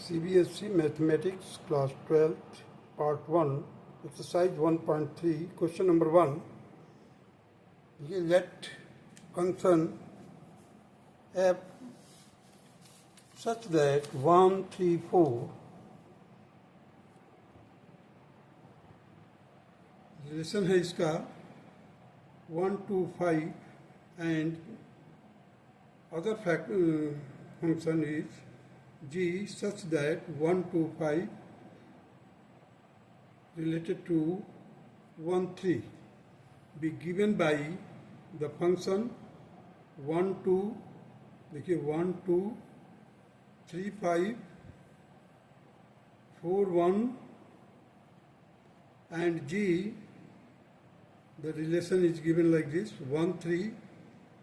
CBSE Mathematics Class 12th Part 1 Exercise 1.3 Question number 1 let function f such that 1, 3, 4 relation है इसका 1 to 5 and other function is g such that 1 to 5 related to 1 3 be given by the function 1 2 देखिए 1 2 3 5 4 1 and g the relation is given like this 1 3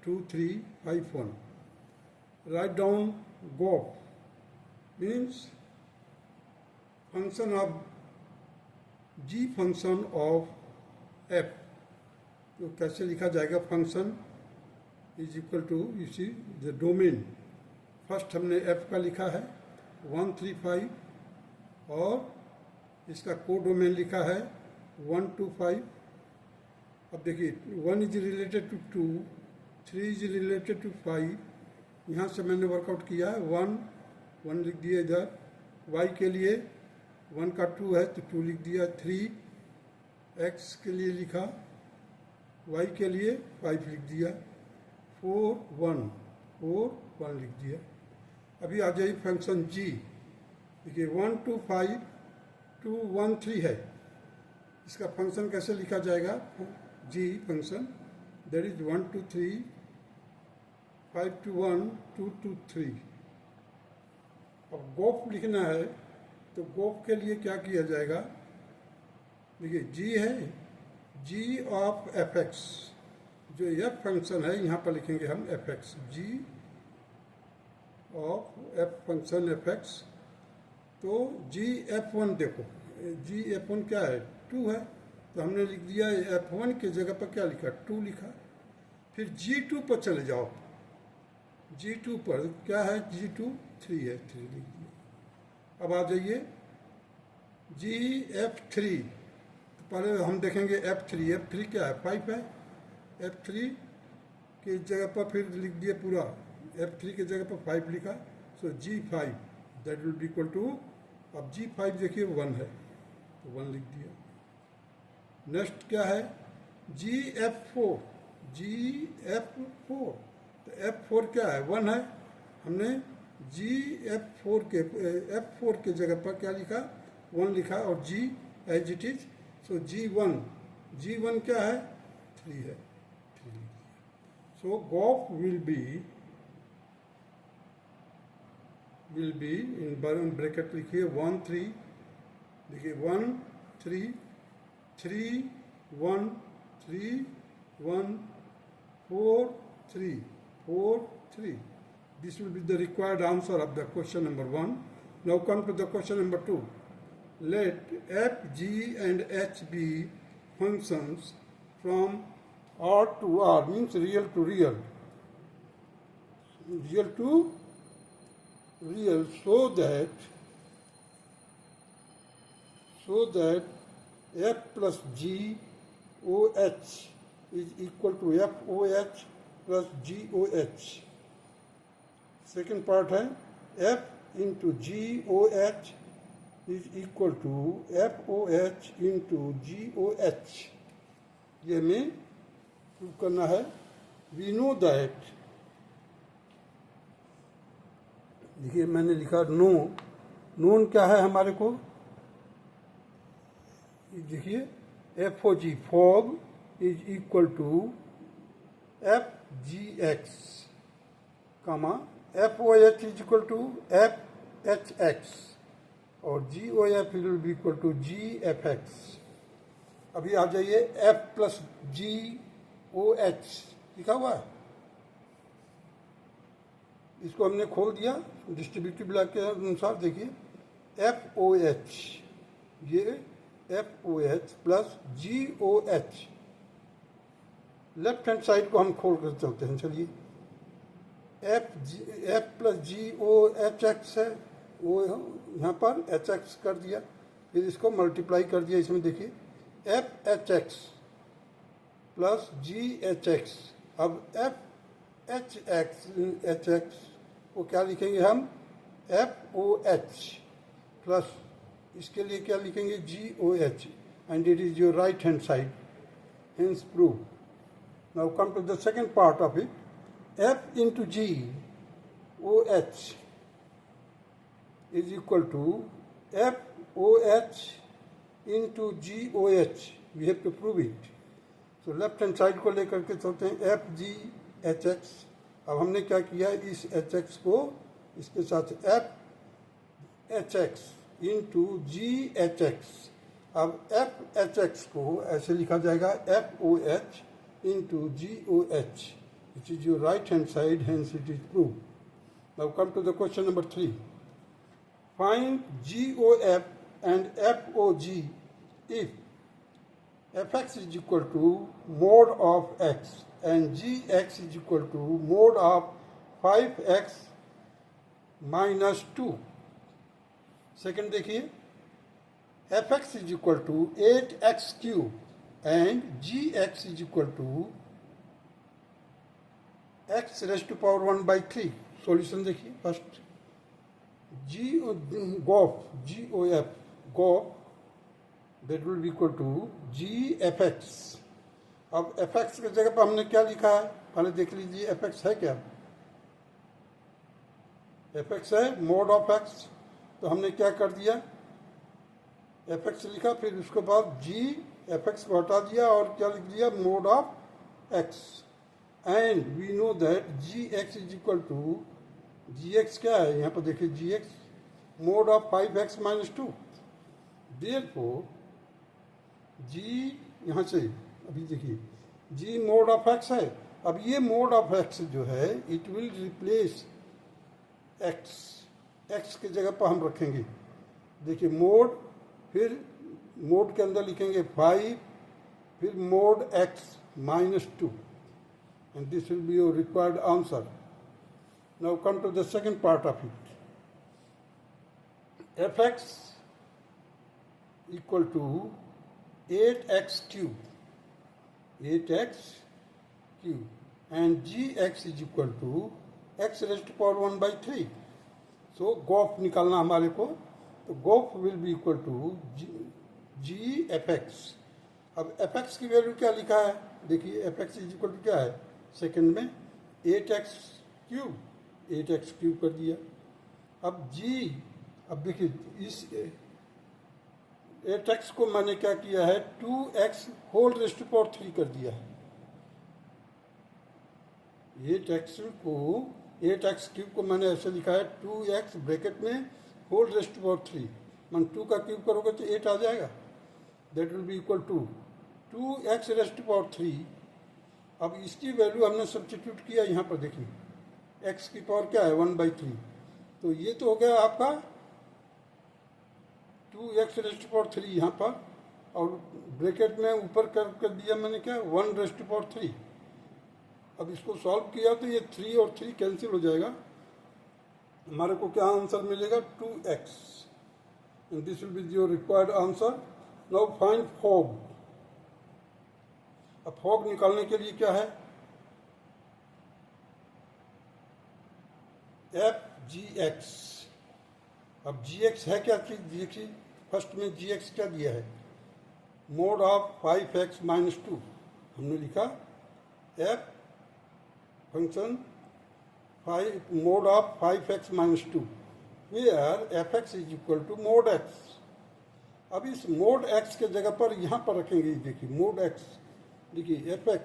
2 3 5 1. Write down GOF means function of g function of f. तो कैसे लिखा जाएगा function is equal to you see the domain. First हमने f का लिखा है 1 3 5 और इसका को डोमेन लिखा है 1 2 5. अब देखिए 1 is related to 2, 3 is related to 5. यहाँ से मैंने वर्कआउट किया है 1 लिख दिया इधर. y के लिए 1 का 2 है तो 2 लिख दिया. 3 x के लिए लिखा, y के लिए 5 लिख दिया. 4 1 लिख दिया. अभी आ जाइए फंक्शन g. देखिए 1 2 5 2 1 3 है. इसका फंक्शन कैसे लिखा जाएगा g फंक्शन दैट इज 1 2 3 5 2 1 2 2 3. अब गोफ लिखना है तो गोफ के लिए क्या किया जाएगा. देखिए g है g ऑफ एफ एक्स. जो एफ फंक्शन है यहाँ पर लिखेंगे हम F x. g of F function F x. तो g f1 देखो g f1 क्या है 2 है तो हमने लिख दिया f1 के जगह पर क्या लिखा 2 लिखा. फिर g2 पर चले जाओ. g2 पर क्या है g2 3 है 3 लिख दिया. अब आ जाइए gf3. तो पहले हम देखेंगे f3 क्या है 5 है. f3 के जगह पर फिर लिख दिया पूरा f3 के जगह पर 5 लिखा. So g5 that will be equal to. अब g5 देखिए 1 है तो 1 लिख दिया. नेक्स्ट क्या है gf4. तो f4 क्या है 1 है. हमने f4 के जगह पर क्या लिखा 1 लिखा और g as it is. So g1 क्या है 3 है 3 लिख दिया. सो गोफ विल बी इन ब्रैकेट लिखिए 1 3. देखिए 1 3 3 1 3 1 4 3 4 3. This will be the required answer of the question number 1. Now come to the question number 2. Let f, g and h be functions from R to R means real to real. Real to real so that f plus g oh is equal to foh plus goh. Second part है f into goh is equal to foh into goh. ये हमें prove करना है. we know that. देखिए मैंने लिखा known क्या है हमारे को. देखिए FOG fog is equal to FGX comma FOH is equal to FHX और GOF will be equal to GFX. अभी आ जाइए F plus GOH लिखा हुआ है. इसको हमने खोल दिया डिस्ट्रीब्यूटिव लॉ के अनुसार. देखिए FOH ये FOH plus GOH. Left hand side को हम खोल कर चलते हैं. चलिए एफ प्लस GOHX है वो यहाँ पर एच एक्स कर दिया, फिर इसको मल्टीप्लाई कर दिया। इसमें देखिए एफ एच एक्स प्लस जी एच एक्स। अब एफ एच एक्स को क्या लिखेंगे हम, एफ ओ एच प्लस इसके लिए क्या लिखेंगे, G O H, and it is your right hand side, hence proved. Now come to the second part of it. F into G OH is equal to FOH into GOH. We have to prove it. So left hand side को लेकर के चलते हैं FGHX. अब हमने क्या किया, इस HX को इसके साथ FHX into GHX. अब FHX को ऐसे लिखा जाएगा FOH into GOH, which is your right hand side, hence it is proved. Now come to the question number 3. Find GOF and FOG if fx is equal to mod of x and gx is equal to mod of 5x minus 2. Second देखिए, fx is equal to 8x cube and gx is equal to x raised to power 1 by 3. Solution देखिए, first GOF that will be equal to gfx. अब fx की जगह पर हमने क्या लिखा है, पहले देख लीजिए fx है क्या, fx है mod of x, तो हमने क्या कर दिया, fx लिखा, फिर उसके बाद g fx को हटा दिया और क्या लिख दिया, mod of x, and we know that gx is equal to, gx क्या है यहाँ पर देखिए, gx mod of 5x minus 2. Therefore g यहाँ से अभी देखिए g mod of x है. अब ये mod of x जो है इट विल रिप्लेस x के जगह पर हम रखेंगे, देखिए mod, फिर मोड के अंदर लिखेंगे 5, फिर mod x minus 2, and this will be your required answer. Now come to the second part of it. fx equal to 8x cube and gx is equal to x raised to power 1 by 3. So GOF निकालना हमारे को, तो GOF will be equal to g fx. अब fx की value क्या लिखा है, देखिए fx इज इक्वल टू क्या है, सेकंड में 8x क्यूब कर दिया. अब g, अब देखिए इस 8x को मैंने क्या किया है, 2x whole rest to power 3 कर दिया है. 8x क्यूब को मैंने ऐसे लिखा है 2x ब्रैकेट में होल रेस्ट टू पावर 3, मान 2 का क्यूब करोगे तो 8 आ जाएगा, that will be equal to 2x raised to power 3. अब इसकी वैल्यू हमने सब्स्टिट्यूट किया यहाँ पर, देखिए x की पावर क्या है 1 by 3, तो ये तो हो गया आपका 2x रेस्ट टू पावर 3 यहाँ पर, और ब्रैकेट में ऊपर कर दिया मैंने क्या 1 रेस्ट टू पावर 3. अब इसको सॉल्व किया तो ये 3 और 3 कैंसिल हो जाएगा, हमारे को क्या आंसर मिलेगा 2x, and this will be your required answer. Now find fog. अब फॉग निकालने के लिए क्या है, FGX. अब gx है क्या चीज, देखिए फर्स्ट में gx क्या दिया है, mod of 5x minus 2. हमने लिखा f function mod of 5x minus 2, where fx is equal to mod x. अब इस mod x के जगह पर यहाँ पर रखेंगे, देखिए mod x, देखिए fx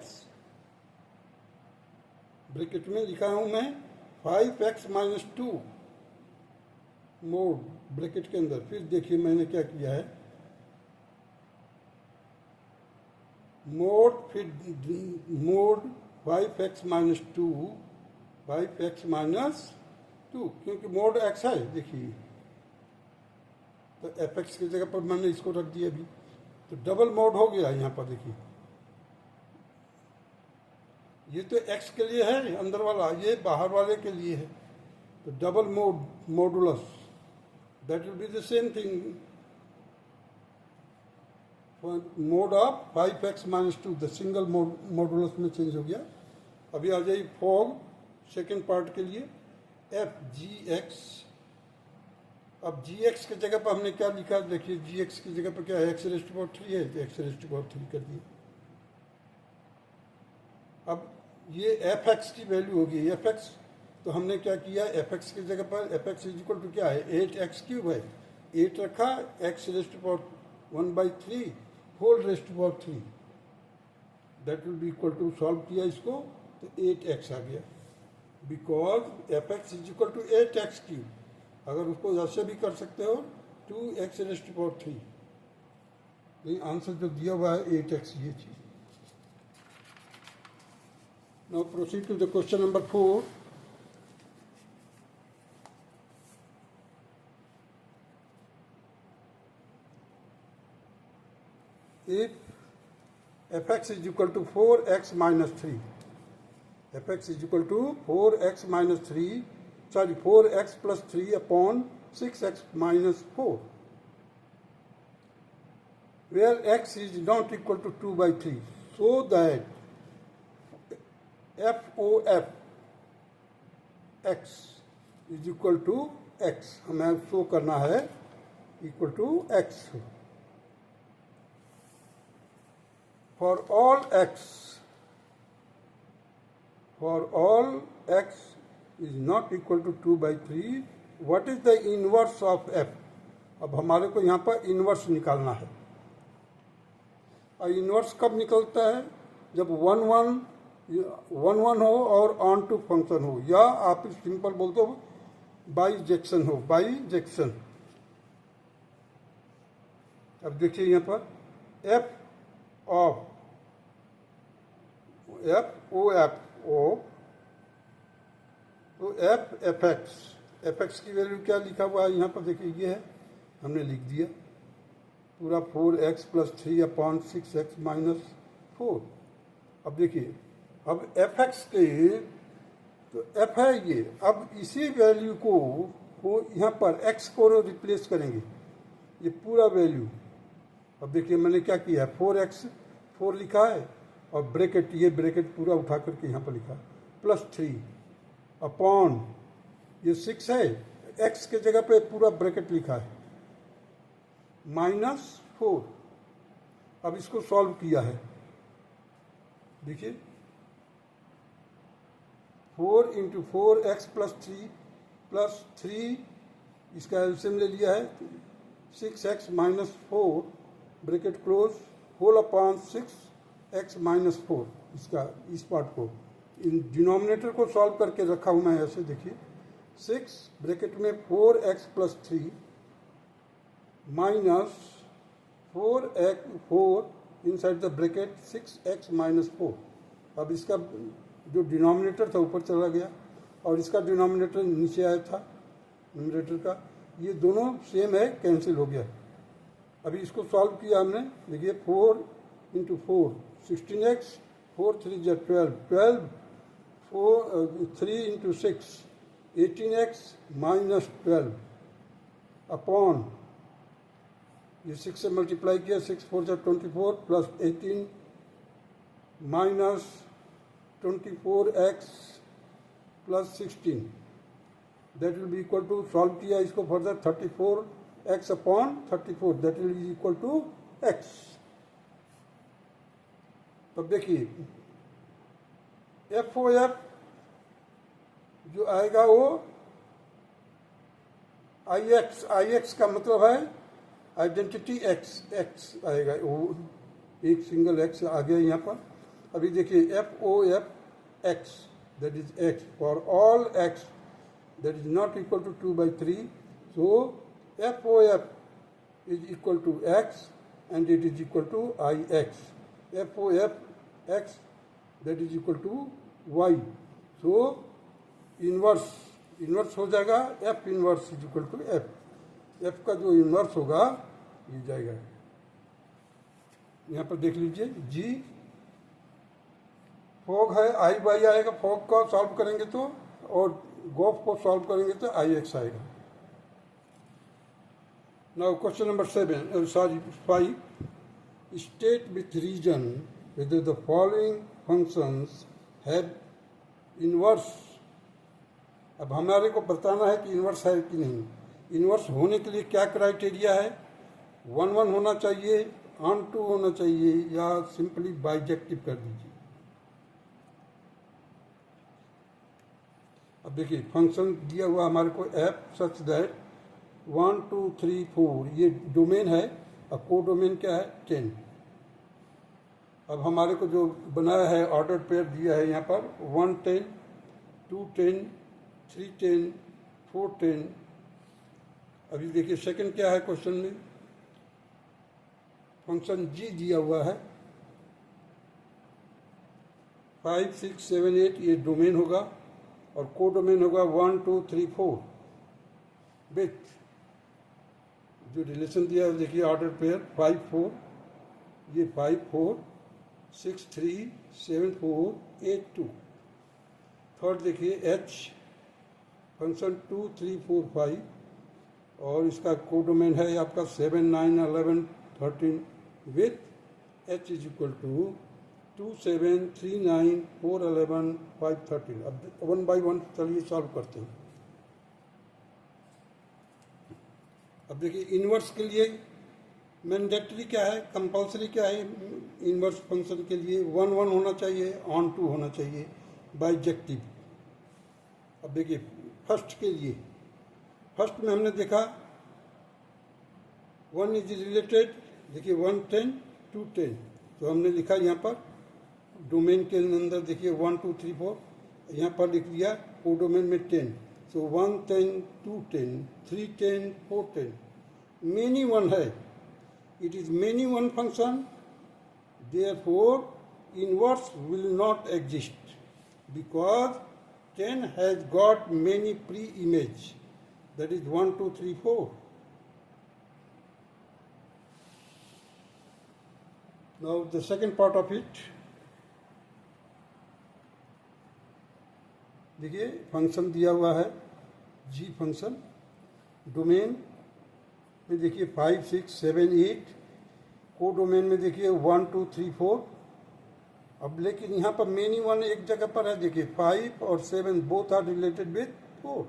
ब्रैकेट में लिखा हूँ मैं 5x minus 2 mod ब्रैकेट के अंदर. फिर देखिए मैंने क्या किया है, mod, फिर mod 5x minus 2, 5x minus 2, क्योंकि mod x है, देखिए तो fx की जगह पर मैंने इसको रख दिया अभी, तो डबल मोड हो गया यहाँ पर. देखिए ये तो x के लिए है अंदर वाला, ये बाहर वाले के लिए है, तो double modulus that will be the same thing mode of 5x-2, the single modulus में चेंज हो गया। अभी आ जाइए फॉग सेकेंड पार्ट के लिए, एफ जी एक्स। अब जी एक्स की जगह पर हमने क्या लिखा, देखिए जी एक्स की जगह पर क्या है, x⁻³ है, तो x⁻³ कर दिए। अब ये एफ एक्स की वैल्यू होगी एफ एक्स, तो हमने क्या किया, एफ एक्स की जगह पर f x is equal to क्या है, 8x³ है, 8 रखा, x⁻⁻⁴ होल रेस्ट पावर 3, that will be equal to, solve किया इसको तो 8x आ गया, because f x is equal to 8x³। अगर उसको ऐसे भी कर सकते हो 2x⁻⁴, ये आंसर जो दिया हुआ है 8x, ये चीज। Now proceed to the question number 4। If fx is equal to 4x-3, fx is equal to 4x plus 3 upon 6x-4, where x is not equal to 2/3, so that FOF x is equal to x, हमें show करना है equal to x। For all x is not equal to 2/3, what is the inverse of f? अब हमारे को यहाँ पर inverse निकालना है। और इन्वर्स कब निकलता है, जब 1 हो और ऑन टू फंक्शन हो, या आप सिंपल बोलते हो बाइजेक्शन हो, बाइजेक्शन। अब देखिए यहाँ पर f ऑफ FOF, तो एफ एक्स की वैल्यू क्या लिखा हुआ है यहाँ पर, देखिए ये है, हमने लिख दिया पूरा 4x + 3 अपॉन 6x-4। अब देखिए, अब एफ एक्स के, तो एफ है ये, अब इसी वैल्यू को यहाँ पर x को रिप्लेस करेंगे, ये पूरा वैल्यू। अब देखिए मैंने क्या किया है, 4 लिखा है और ब्रैकेट, ये ब्रैकेट पूरा उठा करके यहाँ पर लिखा +3 अपॉन ये 6 है, x के जगह पे पूरा ब्रैकेट लिखा है -4। अब इसको सॉल्व किया है, देखिए 4 × 4x + 3 इसका एलसीएम ले लिया है 6x-4 bracket close whole upon 6x-4, इसका इस पार्ट को, इन डिनोमिनेटर को सॉल्व करके रखा हूं मैं ऐसे, देखिए 6 ब्रैकेट में 4x + 3 -4 inside the bracket 6x-4। अब इसका जो डिनोमिनेटर था ऊपर चला गया और इसका डिनोमिनेटर नीचे आया था, न्यूमरेटर का, ये दोनों सेम है, कैंसिल हो गया। अभी इसको सॉल्व किया हमने, देखिए 4 × 4 16x, 4 3 = 12, 3 × 6 18x -12 अपॉन, ये 6 से मल्टीप्लाई किया, 6 4 = 24 plus 18 -24x plus 16, that will be equal to, solve किया इसको further, 34x upon 34, that will be equal to x। तब देखिए FOF जो आएगा वो IX का मतलब है आइडेंटिटी x आएगा, वो एक सिंगल x आ गया यहाँ पर। अभी देखिए FOF x, that is x for all x that is not equal to 2/3, so FOF is equal to x and it is equal to IX, FOF x that is equal to y, so inverse हो जाएगा, F inverse is equal to F, F का जो inverse होगा ये जाएगा, यहाँ पर देख लीजिए G फॉग है, I/y आएगा, फॉग का सॉल्व करेंगे तो, और गोफ को सॉल्व करेंगे तो IX आएगा। Now question number 5. State with reason whether the following functions have inverse. अब हमारे को बताना है कि इन्वर्स है कि नहीं. इन्वर्स होने के लिए क्या क्राइटेरिया है? 1 1 होना चाहिए, ऑन टू होना चाहिए, या सिंपली बाइजेक्टिव कर दीजिए. अब देखिए फंक्शन दिया हुआ हमारे को एफ सच दैट 1 2 3 4 ये डोमेन है. अब को डोमेन क्या है? 10. अब हमारे को जो बनाया है ऑर्डर पेयर दिया है यहाँ पर 1 10 2 10 3 10 4 10. अभी देखिए सेकंड क्या है क्वेश्चन में? फंक्शन जी दिया हुआ है 5 6 7 8 ये डोमेन होगा और को डोमेन होगा 1 2 3 4 विथ जो रिलेशन दिया है देखिए ऑर्डर पेयर 5 4 ये 5 4 6 3 7 4 8 2. थर्ड देखिए एच फंक्शन 2 3 4 5 और इसका को डोमेन है आपका 7 9 11 13 with H is equal to 2 7 3 9 4 11 5 13. अब 1 बाई 1 चलिए सॉल्व करते हैं. अब देखिए इन्वर्स के लिए मैंडेटरी क्या है, कंपल्सरी क्या है? इन्वर्स फंक्शन के लिए 1 1 होना चाहिए, ऑन टू होना चाहिए, बाइजेक्टिव. अब देखिए फर्स्ट के लिए, फर्स्ट में हमने देखा 1 इज रिलेटेड. देखिए 1 10 2 10 तो हमने लिखा यहाँ पर डोमेन के अंदर देखिए 1 2 3 4 यहाँ पर लिख दिया को डोमेन में 10. सो 1 10 2 10 3 10 4 10 मेनी वन है. It is many one function. Therefore inverse will not exist because 10 has got many pre image, that is 1 2 3 4. Now the second part of it, देखिए फंक्शन दिया हुआ है जी फंक्शन. डोमेन में देखिए 5 6 7 8. को डोमेन में देखिए 1 2 3 4. अब लेकिन यहाँ पर मेनी वन एक जगह पर है. देखिए 5 और 7 both are related with 4.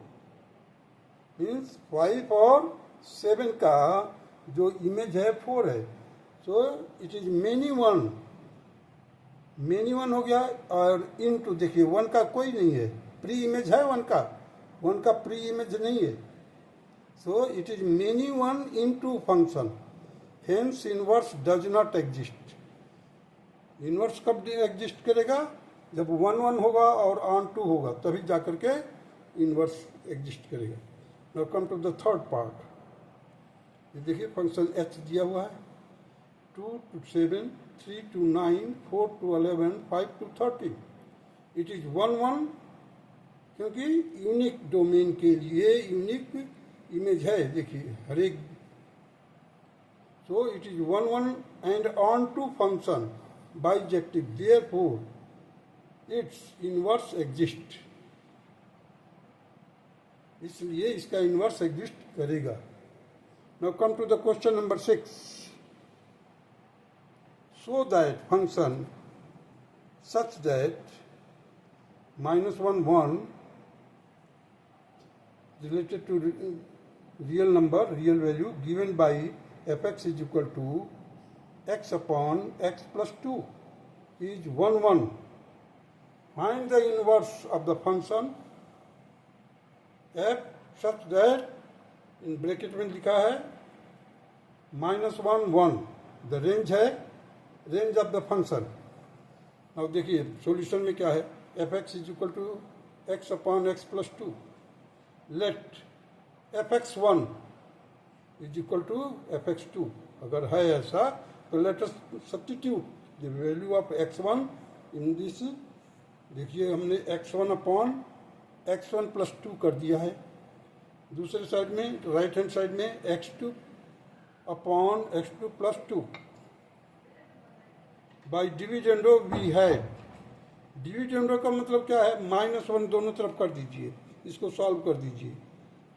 Means 5 और 7 का जो इमेज है 4 है. So it is many one. Many one हो गया. और इनटू देखिए 1 का कोई नहीं है, प्री इमेज है 1 का प्री इमेज नहीं है. So it is many one into function. Hence inverse does not exist. Inverse कब एग्जिस्ट करेगा? जब 1 1 होगा और ऑन टू होगा, तभी जाकर के इनवर्स एग्जिस्ट करेगा. Now come to the third part. ये देखिए फंक्शन एच दिया हुआ है 2 to 7 3 to 9 4 to 11 5 to 30. It is 1 1 क्योंकि यूनिक डोमेन के लिए यूनिक इमेज है. देखिए हर एक. So it is 1 1 and onto function bijective. Therefore its inverse exist. इसलिए इसका इनवर्स एग्जिस्ट करेगा. Now come to the question number 6. So that function such that -1 1 related to real number, real value given by fx is equal to x upon x plus 2 is 1 1. Find the inverse of the function f such that in bracket में लिखा है -1 1. the range है range of the function. अब देखिए solution में क्या है? F x is equal to x upon x plus 2. Let f x 1 is equal to f x 2. अगर है ऐसा तो let us substitute the value of x 1 in this. देखिए हमने एक्स 1 अपॉन एक्स 1 प्लस 2 कर दिया है. दूसरे साइड में राइट हैंड साइड में x 2 upon x 2 plus 2. By dividendo we है. डिविडेंडो का मतलब क्या है? -1 दोनों तरफ कर दीजिए, इसको सॉल्व कर दीजिए.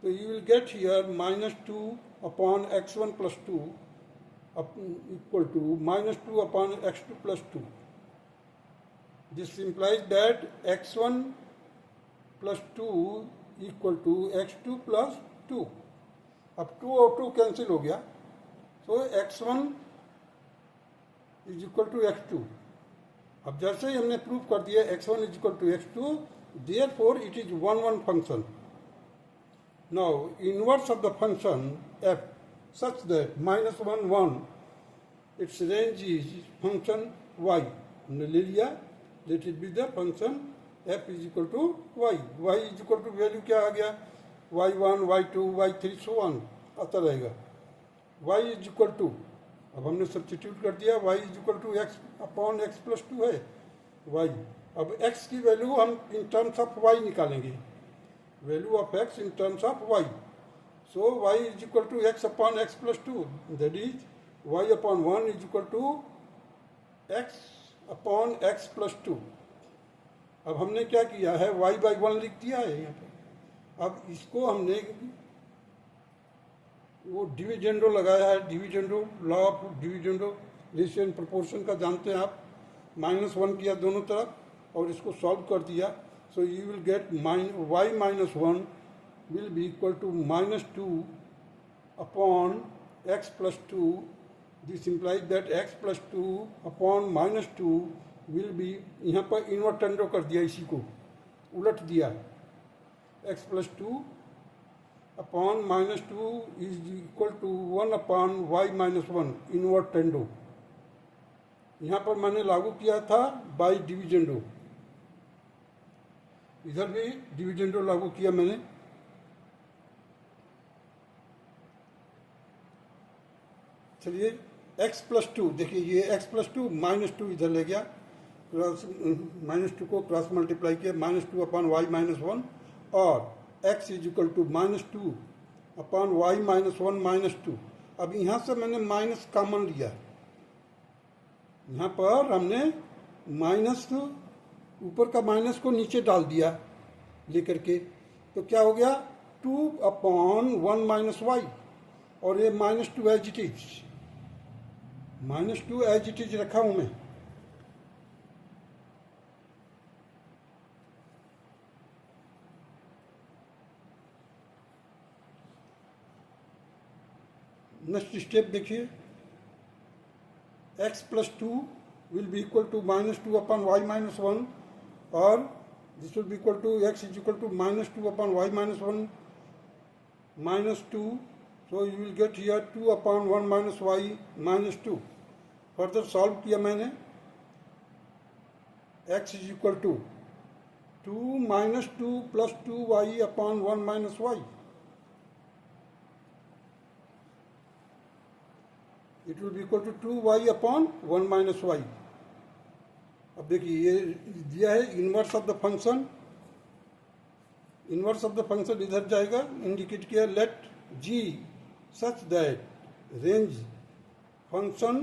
तो you will get here -2 upon x1 plus 2 equal to -2 upon x2 plus 2. This implies that x1 plus 2 equal to x2 plus 2. अब 2 और 2 कैंसिल हो गया, तो x1 is equal to x2. अब जैसे ही हमने प्रूव कर दिया x1 is equal to x2, therefore it is 1 function. Now inverse of the function f such that -1 1 its range is function y. हमने ले लिया, let it be the function f is equal to y. y is equal to value क्या आ गया, y1 y2 y3 so on आता रहेगा. y is equal to, अब हमने सब्स्टिट्यूट कर दिया, y is equal to x upon x plus 2 है y. अब x की वैल्यू हम इन टर्म्स ऑफ y निकालेंगे, value of x in terms of y. So y is equal to x upon x plus 2, that is y upon 1 is equal to x upon x plus 2. अब हमने क्या किया है, y by 1 लिख दिया है यहाँ पर. अब इसको हमने वो डिविडेंडो लगाया है, dividendo law of dividendo ratio and proportion का जानते हैं आप. -1 किया दोनों तरफ और इसको सॉल्व कर दिया. So you will get y minus 1 will be equal to -2 upon x plus 2. This implies that x plus 2 upon -2 will be, यहाँ पर इन्वर्टेंडो कर दिया, इसी को उलट दिया, x plus 2 upon -2 is equal to 1 upon y minus 1 invertendo. यहाँ पर मैंने लागू किया था बाई डिविडेंडो, इधर भी डिविडेंडो लागू किया मैंने. चलिए x प्लस 2, देखिए ये x प्लस 2 -2 इधर ले गया, -2 को क्रॉस मल्टीप्लाई किया, -2 अपॉन y माइनस 1 और x is equal to -2 upon y minus 1 -2. अब यहाँ से मैंने माइनस कॉमन लिया, यहाँ पर हमने माइनस, ऊपर का माइनस को नीचे डाल दिया लेकर के, तो क्या हो गया 2 अपॉन 1 माइनस y, और ये -2 as it is, -2 as it is रखा हूँ मैं. नेक्स्ट स्टेप देखिए, x plus 2 will be equal to -2 upon y minus 1, और this will be equal to x is equal to -2 upon y minus 1 -2. So you will get here 2 upon 1 minus y minus 2. Further solve किया मैंने, x is equal to 2 minus 2 plus 2y upon 1 minus y. It will be equal to 2y upon 1 minus y. अब देखिए ये दिया है inverse of the function, inverse of the function इधर जाएगा, indicate किया, let g such that range function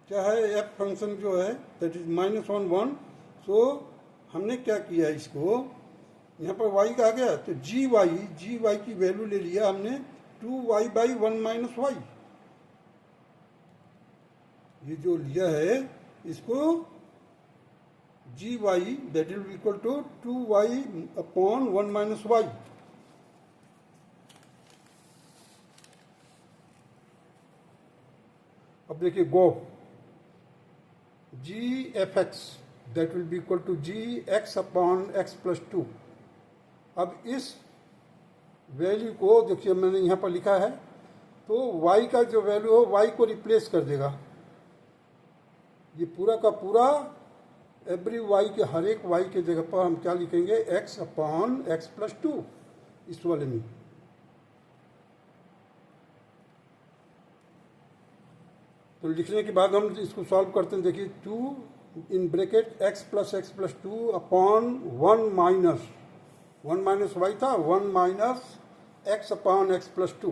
क्या है, f फंक्शन जो है दैट इज -1 1. सो हमने क्या किया, इसको यहाँ पर y का आ गया, तो gy की वैल्यू ले लिया हमने 2y बाई 1 माइनस y. ये जो लिया है इसको gy that will be equal to 2y upon 1 minus y. अब देखिए go g(f(x) that will be equal to gx upon x plus 2. अब इस वैल्यू को देखिए मैंने यहाँ पर लिखा है, तो y का जो वैल्यू हो y को रिप्लेस कर देगा. ये पूरा का पूरा एवरी y के, हर एक y के जगह पर हम क्या लिखेंगे, x अपॉन x प्लस 2 इस वाले में. तो लिखने के बाद हम इसको सॉल्व करते हैं. देखिए 2 in bracket x plus 2 upon 1 minus y था, 1 minus x upon x plus 2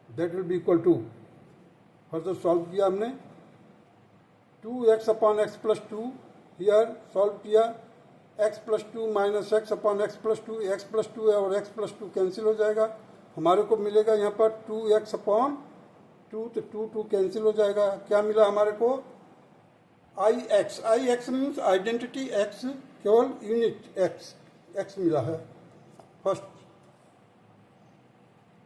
that will be equal to, further solve किया हमने, 2x upon x plus 2, here solve किया, x plus 2 minus x upon x plus 2, x plus 2 है और x plus 2 cancel हो जाएगा. हमारे को मिलेगा यहाँ पर 2x अपॉन 2, तो 2 कैंसिल हो जाएगा। क्या मिला हमारे को? आई एक्स मीन्स आइडेंटिटी x, केवल यूनिट x मिला है फर्स्ट।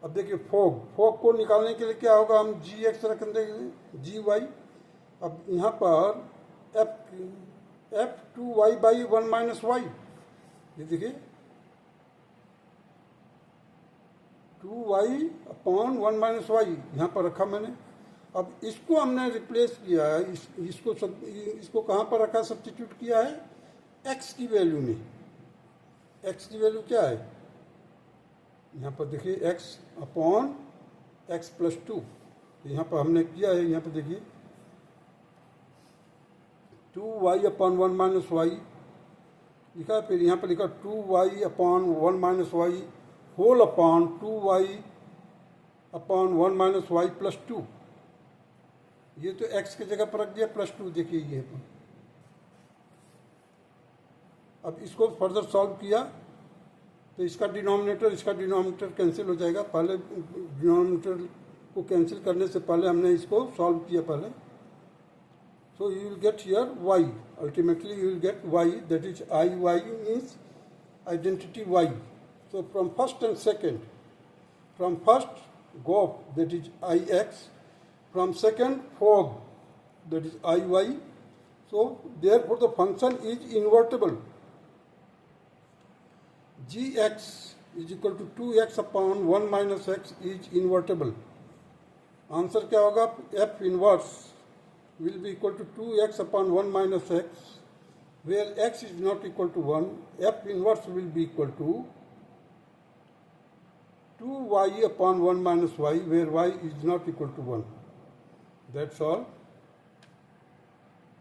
अब देखिए फोग को निकालने के लिए क्या होगा, हम gx रख देंगे gy। अब यहाँ पर f 2y by 1 minus Y, ये देखिए 2y अपॉन 1 माइनस वाई यहाँ पर रखा मैंने। अब इसको हमने रिप्लेस किया है, इसको कहाँ पर रखा, सब्स्टिट्यूट किया है x की वैल्यू में। x की वैल्यू क्या है यहाँ पर देखिए, x अपॉन x प्लस 2, यहाँ पर हमने किया है। यहाँ पर देखिए 2y अपॉन 1 माइनस वाई लिखा है, फिर यहाँ पर लिखा 2y upon 1 minus y whole upon 2y upon 1 minus y plus 2। ये तो x की जगह पर रख दिया प्लस 2, देखिए ये। अब इसको फर्दर सॉल्व किया तो इसका डिनोमिनेटर कैंसिल हो जाएगा। पहले डिनोमिनेटर को कैंसिल करने से पहले हमने इसको सॉल्व किया पहले। So you will get here y. Ultimately you will get y, that is iy means identity y. So from first and second, from first go, that is ix, from second fog, that is iy. So therefore the function is invertible. Gx is equal to 2x upon 1 minus x is invertible. Answer क्या होगा? F inverse will be equal to 2x upon 1 minus x, where x is not equal to 1. F inverse will be equal to 2y upon 1 minus y, where y is not equal to 1. That's all.